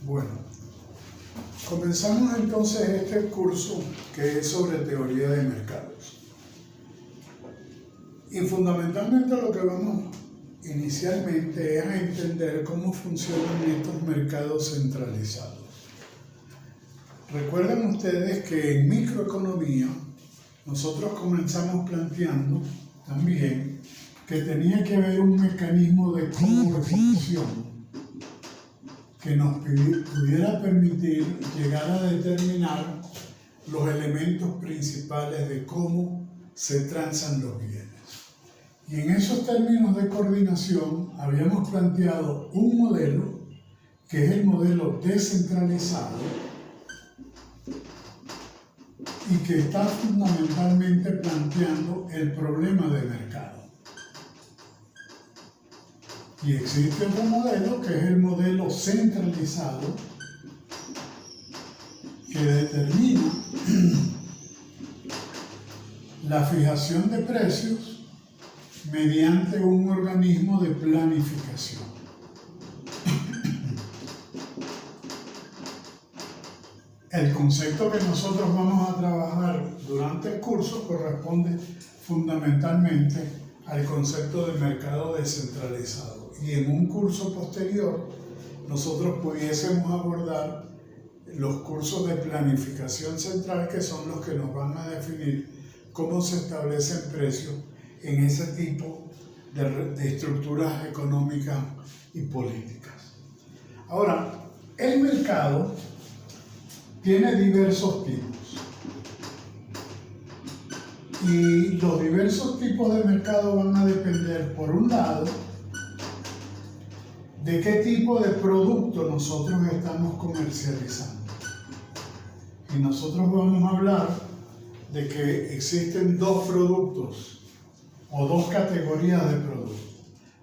Bueno, comenzamos entonces este curso que es sobre teoría de mercados. Y fundamentalmente lo que vamos inicialmente es a entender cómo funcionan estos mercados centralizados. Recuerden ustedes que en microeconomía nosotros comenzamos planteando también que tenía que haber un mecanismo de comunicación que nos pudiera permitir llegar a determinar los elementos principales de cómo se transan los bienes. Y en esos términos de coordinación habíamos planteado un modelo que es el modelo descentralizado y que está fundamentalmente planteando el problema de mercado. Y existe otro modelo que es el modelo centralizado que determina la fijación de precios mediante un organismo de planificación. El concepto que nosotros vamos a trabajar durante el curso corresponde fundamentalmente al concepto de mercado descentralizado. Y en un curso posterior nosotros pudiésemos abordar los cursos de planificación central, que son los que nos van a definir cómo se establecen precios en ese tipo de estructuras económicas y políticas. Ahora, el mercado tiene diversos tipos. Y los diversos tipos de mercado van a depender, por un lado, de qué tipo de producto nosotros estamos comercializando. Y nosotros vamos a hablar de que existen dos productos o dos categorías de productos.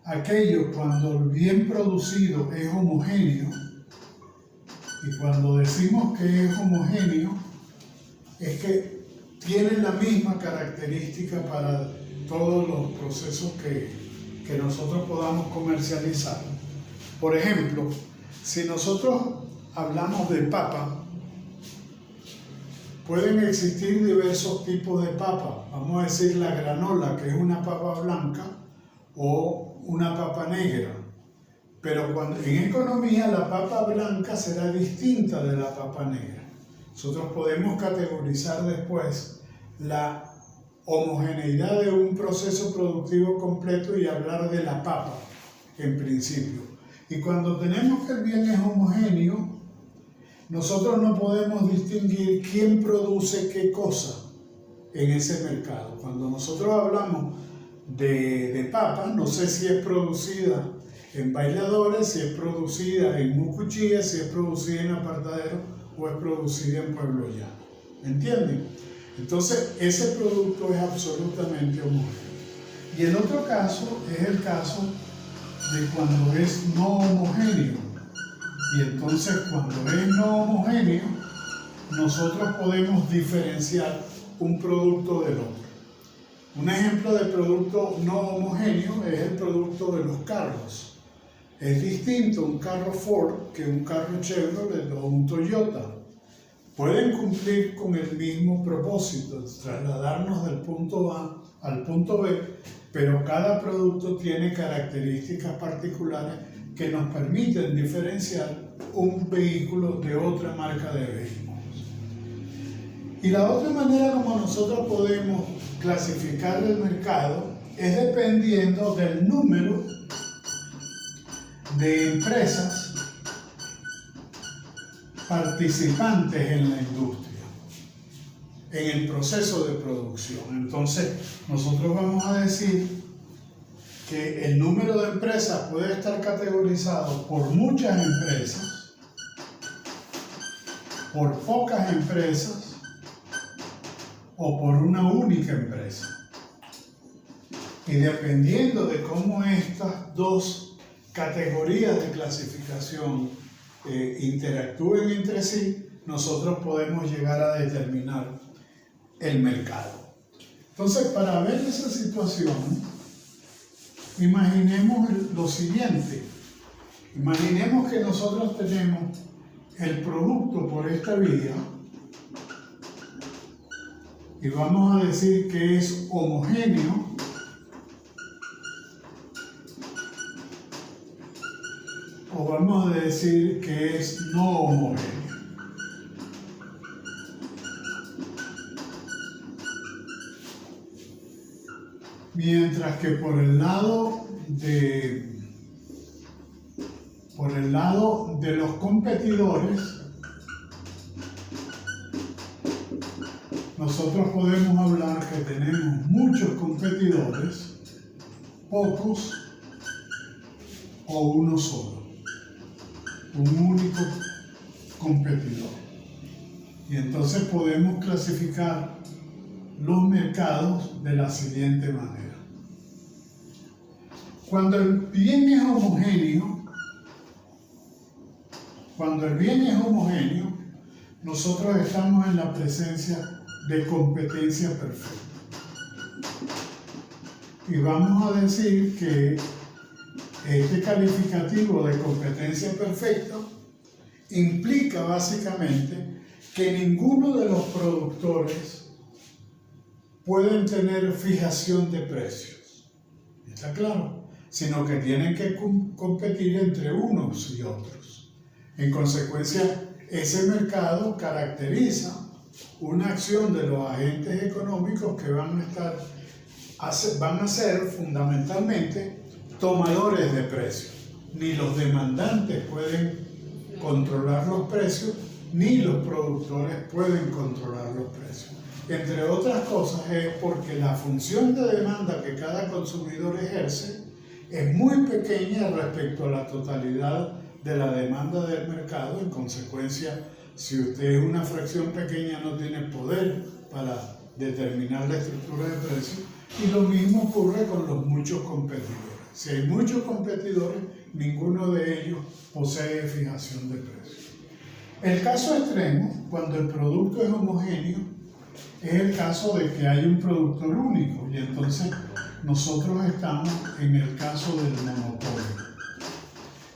Aquello cuando el bien producido es homogéneo, y cuando decimos que es homogéneo, es que tiene la misma característica para todos los procesos que nosotros podamos comercializar. Por ejemplo, si nosotros hablamos de papa, pueden existir diversos tipos de papa. Vamos a decir la granola, que es una papa blanca, o una papa negra. Pero en economía la papa blanca será distinta de la papa negra. Nosotros podemos categorizar después la homogeneidad de un proceso productivo completo y hablar de la papa en principio. Y cuando tenemos que el bien es homogéneo, nosotros no podemos distinguir quién produce qué cosa en ese mercado. Cuando nosotros hablamos de papa, no sé si es producida en Bailadores, si es producida en Mucuchía, si es producida en Apartadero o es producida en Pueblo Llano. ¿Entienden? Entonces, ese producto es absolutamente homogéneo. Y el otro caso es el caso de cuando es no homogéneo. Y entonces, cuando es no homogéneo, nosotros podemos diferenciar un producto del otro. Un ejemplo de producto no homogéneo es el producto de los carros. Es distinto un carro Ford que un carro Chevrolet o un Toyota. Pueden cumplir con el mismo propósito, trasladarnos del punto A al punto B, pero cada producto tiene características particulares que nos permiten diferenciar un vehículo de otra marca de vehículos. Y la otra manera como nosotros podemos clasificar el mercado es dependiendo del número de empresas participantes en la industria, en el proceso de producción. Entonces, nosotros vamos a decir que el número de empresas puede estar categorizado por muchas empresas, por pocas empresas o por una única empresa. Y dependiendo de cómo estas dos categorías de clasificación interactúen entre sí, nosotros podemos llegar a determinar el mercado. Entonces, para ver esa situación, imaginemos lo siguiente. Imaginemos que nosotros tenemos el producto por esta vía y vamos a decir que es homogéneo o vamos a decir que es no homogéneo. Mientras que por el lado de los competidores, nosotros podemos hablar que tenemos muchos competidores, pocos o uno solo, un único competidor. Y entonces podemos clasificar los mercados de la siguiente manera. Cuando el bien es homogéneo, nosotros estamos en la presencia de competencia perfecta. Y vamos a decir que este calificativo de competencia perfecta implica básicamente que ninguno de los productores pueden tener fijación de precios. ¿Está claro? Sino que tienen que competir entre unos y otros. En consecuencia, ese mercado caracteriza una acción de los agentes económicos que van a ser fundamentalmente tomadores de precios. Ni los demandantes pueden controlar los precios, ni los productores pueden controlar los precios. Entre otras cosas es porque la función de demanda que cada consumidor ejerce es muy pequeña respecto a la totalidad de la demanda del mercado. En consecuencia, si usted es una fracción pequeña, no tiene poder para determinar la estructura de precios. Y lo mismo ocurre con los muchos competidores. Si hay muchos competidores, ninguno de ellos posee fijación de precios. El caso extremo, cuando el producto es homogéneo, es el caso de que hay un productor único y entonces nosotros estamos en el caso del monopolio.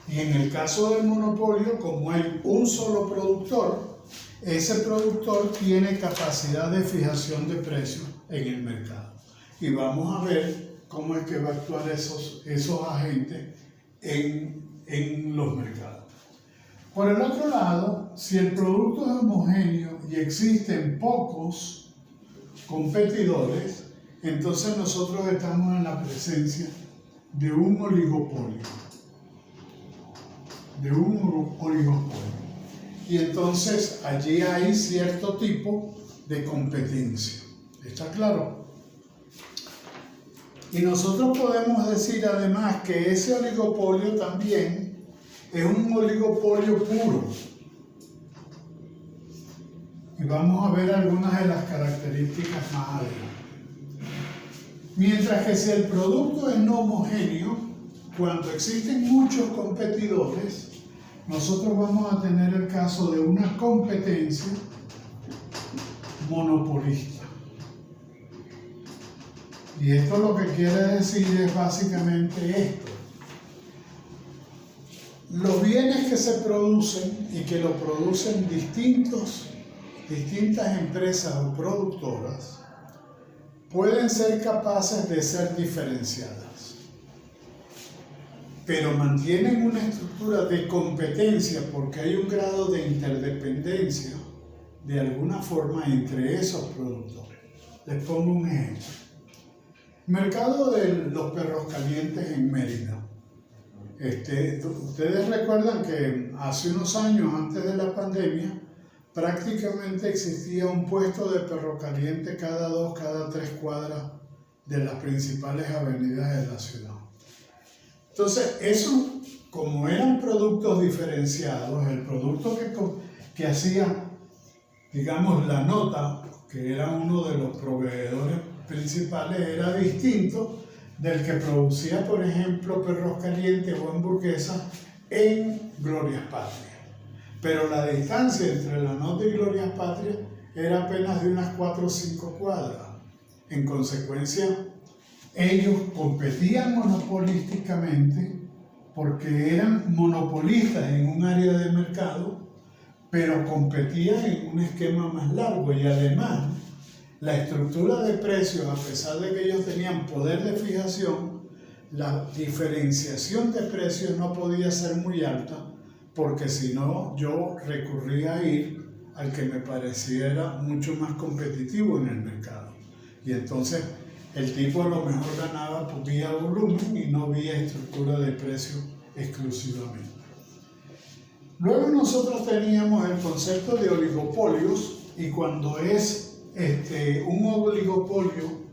Y en el caso del monopolio, como hay un solo productor, ese productor tiene capacidad de fijación de precios en el mercado. Y vamos a ver cómo es que va a actuar esos agentes en los mercados. Por el otro lado, si el producto es homogéneo y existen pocos competidores, entonces nosotros estamos en la presencia de un oligopolio. Y entonces allí hay cierto tipo de competencia. ¿Está claro? Y nosotros podemos decir además que ese oligopolio también es un oligopolio puro. Y vamos a ver algunas de las características más adelante. Mientras que si el producto es no homogéneo, cuando existen muchos competidores, nosotros vamos a tener el caso de una competencia monopolista. Y esto lo que quiere decir es básicamente esto. Los bienes que se producen y que lo producen distintas empresas o productoras pueden ser capaces de ser diferenciadas, pero mantienen una estructura de competencia porque hay un grado de interdependencia de alguna forma entre esos productores. Les pongo un ejemplo. Mercado de los perros calientes en Mérida. Ustedes recuerdan que hace unos años, antes de la pandemia, prácticamente existía un puesto de perro caliente cada 2, cada 3 cuadras de las principales avenidas de la ciudad. Entonces, eso, como eran productos diferenciados, el producto que hacía, digamos, la nota, que era uno de los proveedores principales, era distinto del que producía, por ejemplo, perros calientes o hamburguesas en Glorias Patrias. Pero la distancia entre la nota y Glorias Patrias era apenas de unas 4 o 5 cuadras. En consecuencia, ellos competían monopolísticamente porque eran monopolistas en un área de mercado, pero competía en un esquema más largo y además la estructura de precios, a pesar de que ellos tenían poder de fijación, la diferenciación de precios no podía ser muy alta porque si no yo recurría a ir al que me pareciera mucho más competitivo en el mercado. Y entonces el tipo a lo mejor ganaba vía volumen y no vía estructura de precios exclusivamente. Luego nosotros teníamos el concepto de oligopolios y cuando es un oligopolio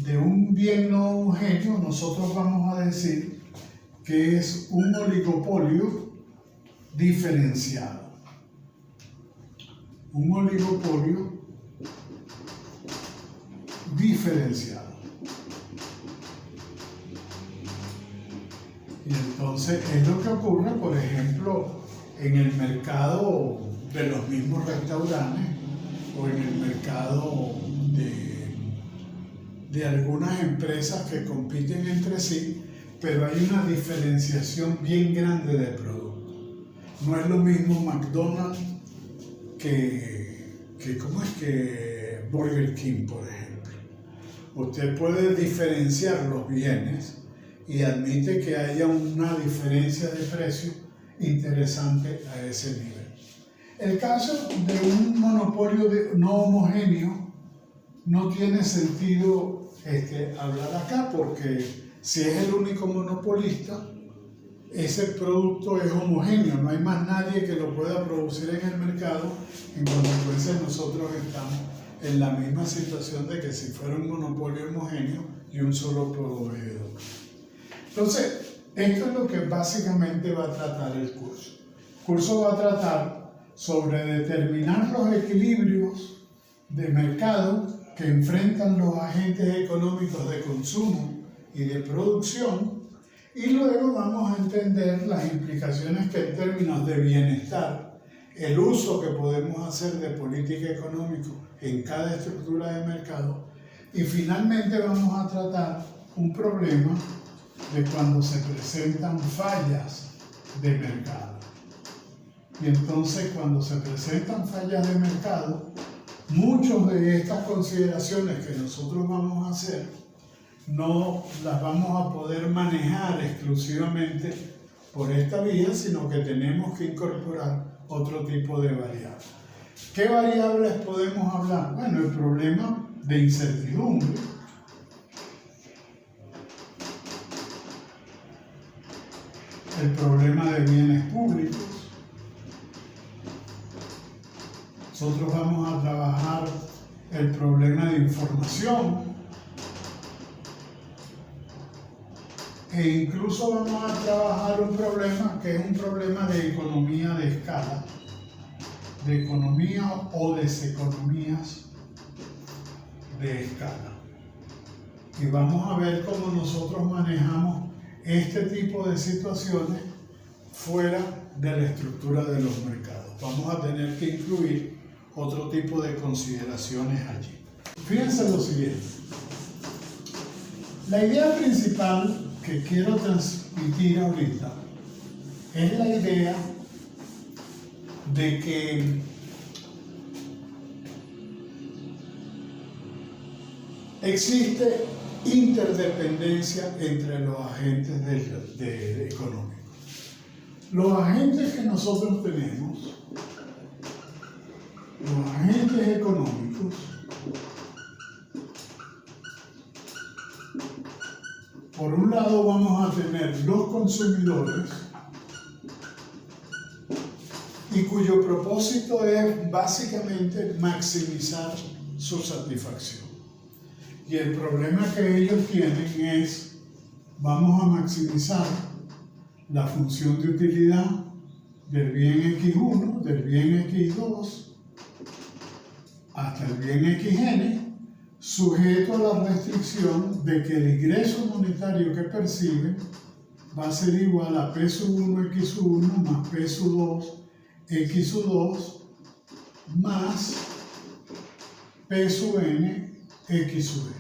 de un bien no homogéneo, nosotros vamos a decir que es un oligopolio diferenciado. Un oligopolio diferenciado. Y entonces es lo que ocurre, por ejemplo, en el mercado de los mismos restaurantes o en el mercado de algunas empresas que compiten entre sí, pero hay una diferenciación bien grande de productos. No es lo mismo McDonald's que Burger King, por ejemplo. Usted puede diferenciar los bienes y admite que haya una diferencia de precio interesante a ese nivel. El caso de un monopolio no homogéneo no tiene sentido hablar acá porque si es el único monopolista, ese producto es homogéneo, no hay más nadie que lo pueda producir en el mercado, en consecuencia nosotros estamos en la misma situación de que si fuera un monopolio homogéneo y un solo proveedor. Entonces, esto es lo que básicamente va a tratar el curso. El curso va a tratar sobre determinar los equilibrios de mercado que enfrentan los agentes económicos de consumo y de producción, y luego vamos a entender las implicaciones que en términos de bienestar, el uso que podemos hacer de política económica en cada estructura de mercado, y finalmente vamos a tratar un problema de cuando se presentan fallas de mercado. Y entonces cuando se presentan fallas de mercado, muchas de estas consideraciones que nosotros vamos a hacer no las vamos a poder manejar exclusivamente por esta vía, sino que tenemos que incorporar otro tipo de variables. ¿Qué variables podemos hablar? Bueno, el problema de incertidumbre, el problema de bienes públicos. Nosotros vamos a trabajar el problema de información e incluso vamos a trabajar un problema que es un problema de economía de escala, de economía o deseconomías de escala. Y vamos a ver cómo nosotros manejamos este tipo de situaciones fuera de la estructura de los mercados. Vamos a tener que incluir otro tipo de consideraciones allí. Fíjense lo siguiente. La idea principal que quiero transmitir ahorita es la idea de que existe interdependencia entre los agentes económicos. Los agentes que nosotros tenemos, los agentes económicos, por un lado vamos a tener los consumidores y cuyo propósito es básicamente maximizar su satisfacción. Y el problema que ellos tienen es, vamos a maximizar la función de utilidad del bien X1, del bien X2, hasta el bien XN, sujeto a la restricción de que el ingreso monetario que perciben va a ser igual a P sub 1 X1 más P sub 2 X2 más P sub N X sub N.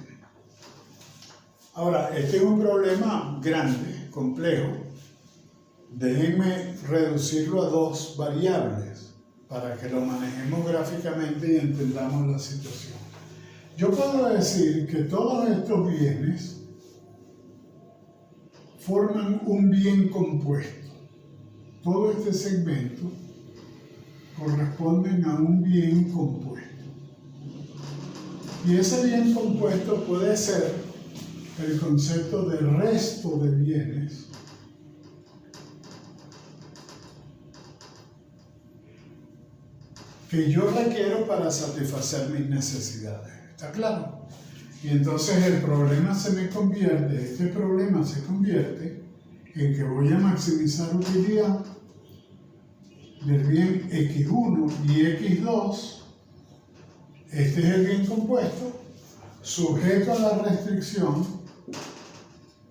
Ahora, este es un problema grande, complejo. Déjenme reducirlo a dos variables. para que lo manejemos gráficamente y entendamos la situación. Yo puedo decir que todos estos bienes forman un bien compuesto. Todo este segmento corresponde a un bien compuesto. Y ese bien compuesto puede ser el concepto del resto de bienes que yo requiero para satisfacer mis necesidades. ¿Está claro? Y entonces este problema se convierte en que voy a maximizar utilidad del bien X1 y X2. Este es el bien compuesto, sujeto a la restricción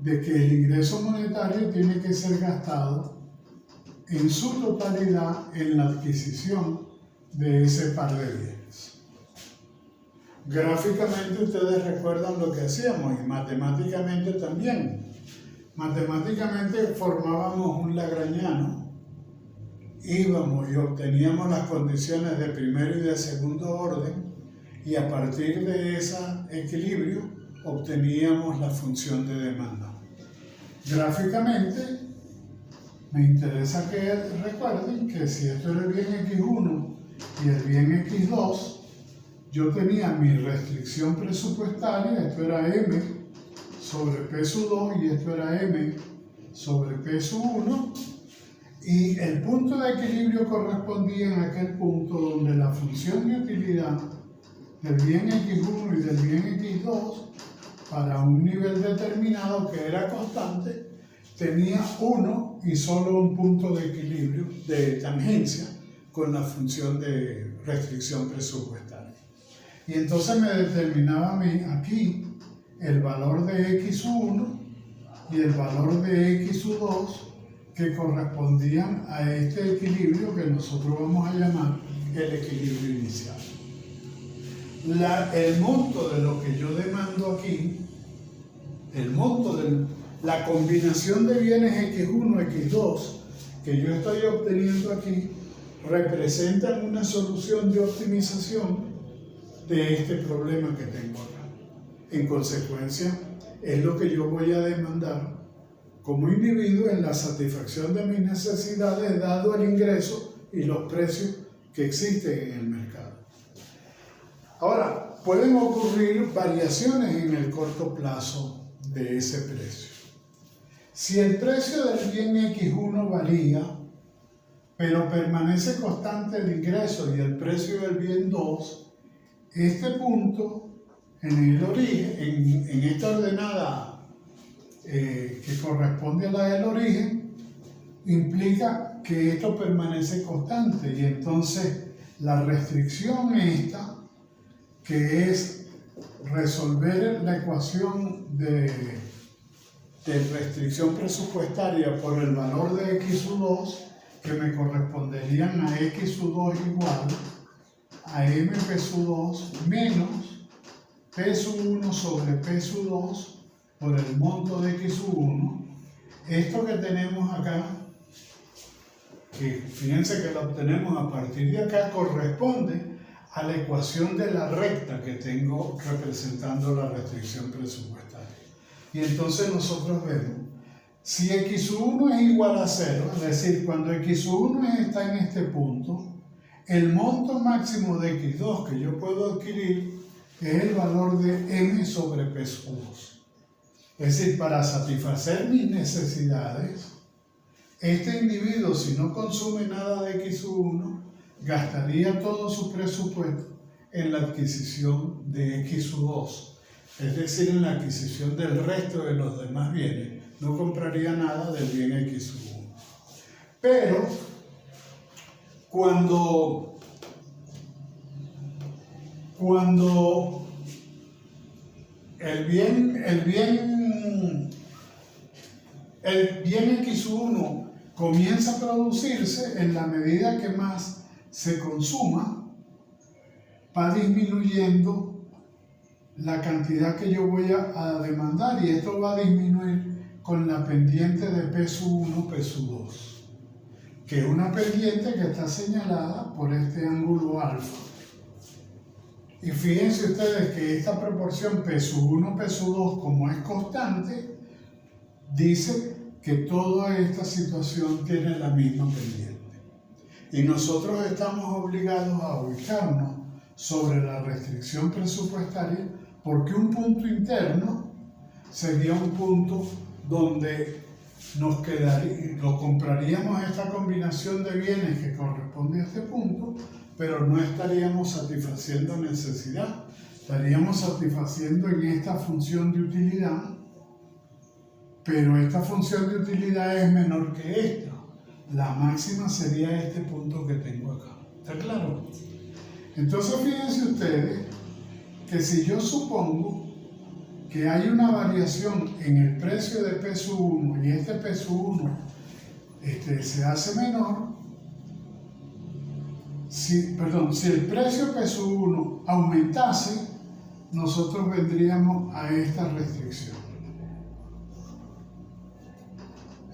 de que el ingreso monetario tiene que ser gastado en su totalidad en la adquisición de ese par de bienes. Gráficamente ustedes recuerdan lo que hacíamos y matemáticamente también. Matemáticamente formábamos un lagrangiano, íbamos y obteníamos las condiciones de primero y de segundo orden y a partir de ese equilibrio obteníamos la función de demanda. Gráficamente me interesa que recuerden que si esto era el bien X1 y el bien X2, yo tenía mi restricción presupuestaria, esto era M sobre P sub 2 y esto era M sobre P sub 1, y el punto de equilibrio correspondía en aquel punto donde la función de utilidad del bien X1 y del bien X2 para un nivel determinado que era constante tenía uno y solo un punto de equilibrio de tangencia con la función de restricción presupuestaria. Y entonces me determinaba aquí el valor de X1 y el valor de X2 que correspondían a este equilibrio que nosotros vamos a llamar el equilibrio inicial. El monto de lo que yo demando aquí, el monto de la combinación de bienes X1, X2 que yo estoy obteniendo aquí, representan una solución de optimización de este problema que tengo acá. En consecuencia, es lo que yo voy a demandar como individuo en la satisfacción de mis necesidades dado el ingreso y los precios que existen en el mercado. Ahora, pueden ocurrir variaciones en el corto plazo de ese precio. Si el precio del bien X1 varía, pero permanece constante el ingreso y el precio del bien 2, este punto en el origen, en esta ordenada que corresponde a la del origen, implica que esto permanece constante y entonces la restricción esta, que es resolver la ecuación de restricción presupuestaria por el valor de X2, que me corresponderían a X2 igual a MP2 menos P1 sobre P2 por el monto de X1. Esto que tenemos acá, que fíjense que lo obtenemos a partir de acá, corresponde a la ecuación de la recta que tengo representando la restricción presupuestaria. Y entonces nosotros vemos, si X1 es igual a 0, es decir, cuando X1 está en este punto, el monto máximo de X2 que yo puedo adquirir es el valor de M sobre P2. Es decir, para satisfacer mis necesidades, este individuo, si no consume nada de X1, gastaría todo su presupuesto en la adquisición de X2, es decir, en la adquisición del resto de los demás bienes. No compraría nada del bien X1. Pero cuando el bien X1 comienza a producirse, en la medida que más se consuma, va disminuyendo la cantidad que yo voy a demandar, y esto va a disminuir con la pendiente de P1, P2. que es una pendiente que está señalada por este ángulo alfa. Y fíjense ustedes que esta proporción P1, P2, como es constante, dice que toda esta situación tiene la misma pendiente. Y nosotros estamos obligados a ubicarnos sobre la restricción presupuestaria porque un punto interno sería un punto donde nos quedaría, lo compraríamos esta combinación de bienes que corresponde a este punto, pero no estaríamos satisfaciendo necesidad, estaríamos satisfaciendo en esta función de utilidad, pero esta función de utilidad es menor que esta. La máxima sería este punto que tengo acá. ¿Está claro? Entonces fíjense ustedes que si yo supongo que hay una variación en el precio de P1 y este P1 se hace menor, si el precio P1 aumentase, nosotros vendríamos a esta restricción.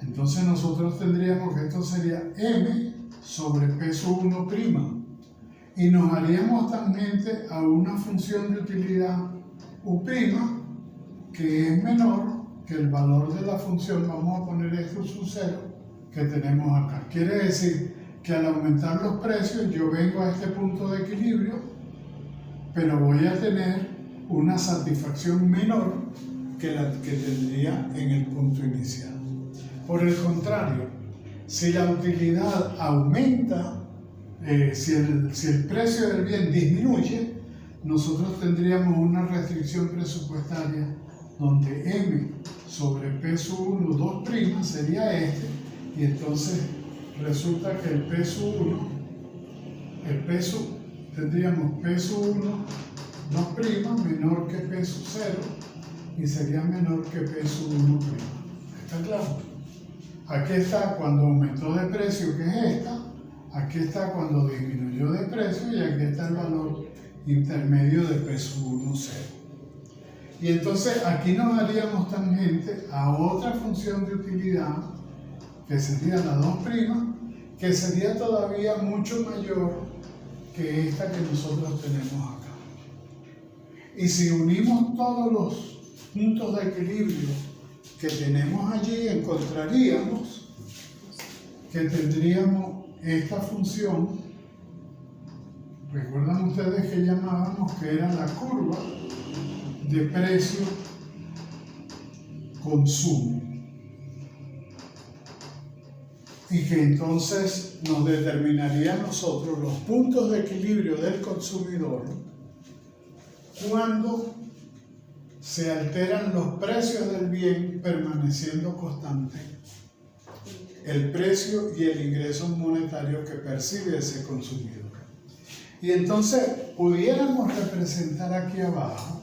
Entonces nosotros tendríamos que esto sería M sobre P1', y nos haríamos tangente a una función de utilidad U', que es menor que el valor de la función, vamos a poner esto sub 0, que tenemos acá. Quiere decir que al aumentar los precios yo vengo a este punto de equilibrio, pero voy a tener una satisfacción menor que la que tendría en el punto inicial. Por el contrario, si la utilidad aumenta, si el precio del bien disminuye, nosotros tendríamos una restricción presupuestaria donde M sobre P1, 2' sería este, y entonces resulta que tendríamos P1, 2' menor que P0 y sería menor que P1'. ¿Está claro? Aquí está cuando aumentó de precio, que es esta. Aquí está cuando disminuyó de precio y aquí está el valor intermedio de P1, 0. Y entonces aquí nos daríamos tangente a otra función de utilidad que sería la 2', que sería todavía mucho mayor que esta que nosotros tenemos acá. Y si unimos todos los puntos de equilibrio que tenemos allí, encontraríamos que tendríamos esta función. ¿Recuerdan ustedes que llamábamos que era la curva de precio-consumo? Y que entonces nos determinaría a nosotros los puntos de equilibrio del consumidor cuando se alteran los precios del bien permaneciendo constantes el precio y el ingreso monetario que percibe ese consumidor. Y entonces pudiéramos representar aquí abajo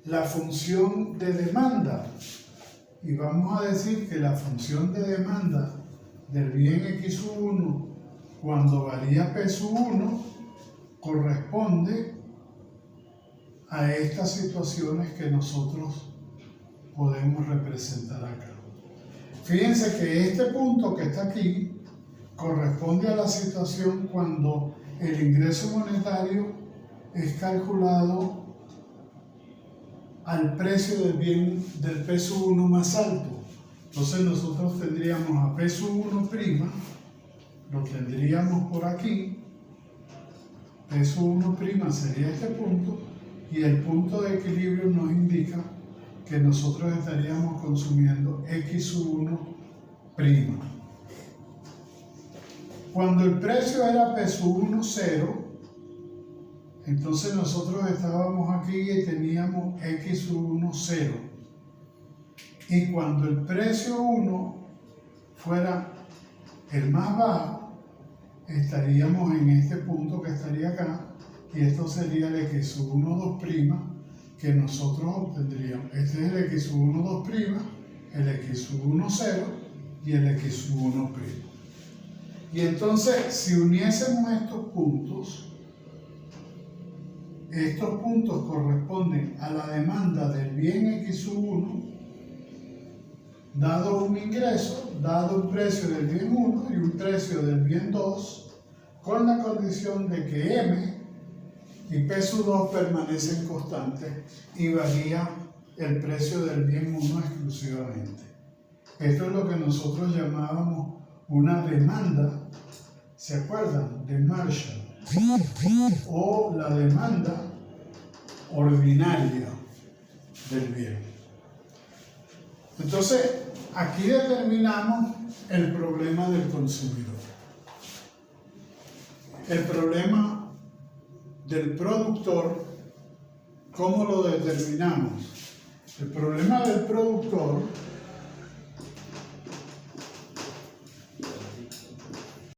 la función de demanda, y vamos a decir que la función de demanda del bien X1 cuando varía P1 corresponde a estas situaciones que nosotros podemos representar acá. Fíjense que este punto que está aquí corresponde a la situación cuando el ingreso monetario es calculado al precio del bien del P1 más alto. Entonces nosotros tendríamos a P1', lo tendríamos por aquí. P1' sería este punto, y el punto de equilibrio nos indica que nosotros estaríamos consumiendo X1'. Cuando el precio era P1, 0, entonces nosotros estábamos aquí y teníamos X1, 0. Y cuando el precio 1 fuera el más bajo, estaríamos en este punto que estaría acá, y esto sería el X1, 2' que nosotros obtendríamos. Este es el X1, 2', el X1, 0 y el X1'. Y entonces, si uniésemos estos puntos corresponden a la demanda del bien X1 dado un ingreso, dado un precio del bien 1 y un precio del bien 2, con la condición de que M y P sub 2 permanecen constantes y varía el precio del bien 1 exclusivamente. Esto es lo que nosotros llamábamos una demanda, ¿se acuerdan? De Marshall, o la demanda ordinaria del bien. Entonces, aquí determinamos el problema del consumidor. El problema del productor, ¿cómo lo determinamos? El problema del productor